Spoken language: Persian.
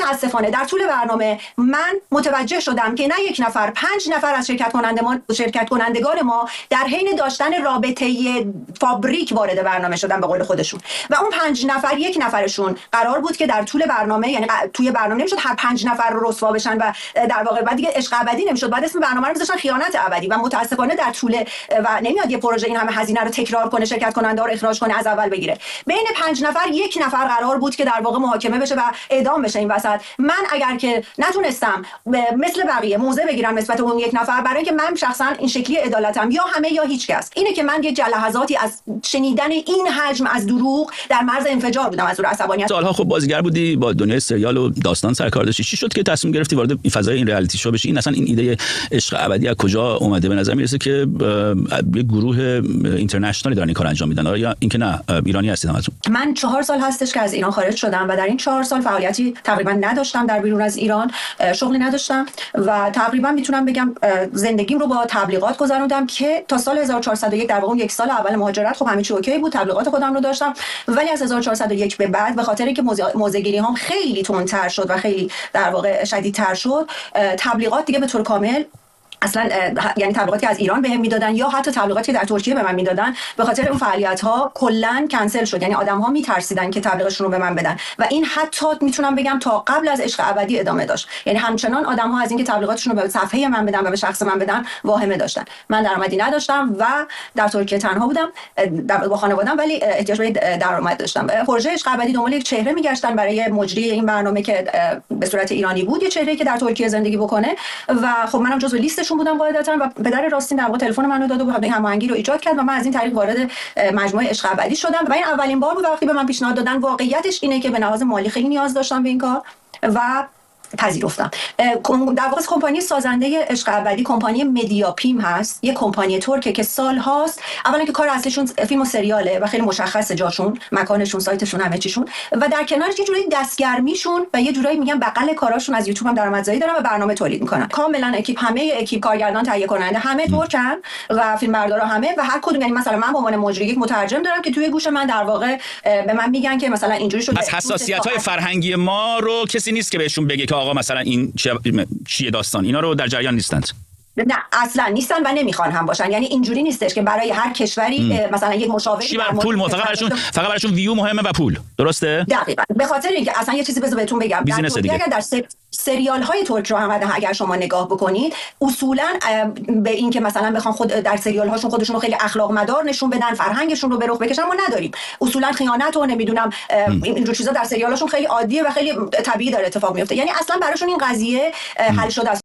متاسفانه در طول برنامه من متوجه شدم که نه یک نفر 5 نفر از شرکت کنندگان ما در حین داشتن رابطه فابریک وارد برنامه شدن به قول خودشون و اون 5 نفر یک نفرشون قرار بود که در طول برنامه، یعنی توی برنامه نمیشد هر 5 نفر رو رسوا بشن و در واقع بعد دیگه عشق ابدی نمیشد، بعد اسم برنامه رو میذاشتن خیانت ابدی و متاسفانه در طول و نمیاد یه پروژه این همه هزینه رو تکرار کنه، شرکت کننده رو اخراج کنه، از اول بگیره. بین 5 نفر یک نفر قرار بود که در واقع محاکمه بشه و اعدام بشه این وسط. من اگر که نتونستم مثل بقیه موضع بگیرم نسبت اون یک نفر، برای اینکه من شخصا این شکلی عدالتم یا همه یا هیچ کس، اینه که من یه لحظاتی از شنیدن این حجم از دروغ در مرز انفجار بودم از عصبانیت. سالها خب بازیگر بودی، با دنیای سریال و داستان سرکار داشتی، چی شد که تصمیم گرفتی وارد این فضای این ریالیتی شو بشی؟ این اصلا این ایده عشق ابدی از کجا اومده؟ به نظر میرسه که یه گروه اینترنشنالی دارن این کار انجام میدن، یا اینکه نه ایرانی هستید همتون؟ من 4 سال هستش که از ایران خارج شدم و در این 4 سال فعالیتی تقریبا نداشتم در بیرون از ایران، شغلی نداشتم و تقریبا میتونم بگم زندگیم رو با تبلیغات گذروندم که تا سال 1401 در واقع یک سال اول مهاجرت خب همه چی اوکی بود، تبلیغات خودم رو داشتم، ولی از 1401 به بعد به خاطر اینکه موضع‌گیری هم خیلی تندتر شد و خیلی در واقع شدیدتر شد، تبلیغات دیگه به طور کامل اصلا، یعنی تبلیغاتی از ایران بهم میدادن یا حتی تبلیغاتی در ترکیه به من میدادن، به خاطر اون فعالیت ها کلا کنسل شد. یعنی آدم ها میترسیدن که تبلیغشون رو به من بدن و این حتی میتونم بگم تا قبل از عشق ابدی ادامه داشت. یعنی همچنان آدم ها از اینکه تبلیغاتشون رو به صفحه من بدن و به شخص من بدن واهمه داشتن. من درآمدی نداشتم و در ترکیه تنها بودم با خانواده‌ام، ولی احتیاج به درآمد داشتم. پروژه عشق ابدی دنبال یک چهره میگشتن برای مجری این برنامه که به صورت ایرانی بود، یه چهره که در ترکیه زندگی بکنه و خب منم جزو لیستشون بودم قاعدتاً و پدر راستین در واقع تلفن منو داد و هماهنگی رو ایجاد کرد و من از این طریق وارد مجموعه عشق ابدی شدم و این اولین بار بود وقتی به من پیشنهاد دادن. واقعیتش اینه که به لحاظ مالی خیلی نیاز داشتم به این کار و پذیرفتم. در واقع کمپانی سازنده عشق ابدی کمپانی مدیا پیم هست، یه کمپانی ترکه که سالهاست، اولا که کار اصلیشون فیلم و سریاله و خیلی مشخصه جاشون، مکانشون، سایتشون، همه چیشون، و در کنارش یه جورایی دستگرمیشون و یه جورایی میگن بغل کاراشون از یوتیوب هم درآمدزایی دارن و برنامه تولید میکنن. کاملا همه اکیپ کارگردان، تهیه کننده همه ترکن و فیلمبردارا همه و هر کدوم، یعنی مثلا من به عنوان مجری یک مترجم دارم که توی گوش من در واقع به من میگن که مثلا اینجوری شده. از حساسیت‌های فرهنگی ما رو کسی نیست که بهشون بگه که آقا مثلا این چیه داستان، اینا رو در جریان نیستند. نه اصلا نیستن و نمیخوان هم باشن. یعنی اینجوری نیستش که برای هر کشوری مثلا یک مشاوری در پول فقط براشون ویو مهمه و پول، درسته؟ دقیقاً. به خاطر اینکه اصلا یه چیزی بهتون بگم، اگر در سریال های ترک رو هم اگر شما نگاه بکنید، اصولا به این که مثلا بخوان خود در سریال هاشون خودشون رو خیلی اخلاق مدار نشون بدن، فرهنگشون رو به رخ بکشن، ما نداریم. اصولا خیانت و نمیدونم اینجور چیزا در سریال هاشون خیلی عادیه و خیلی طبیعی داره اتفاق میفته. یعنی اصلا براشون این قضیه حل شده است.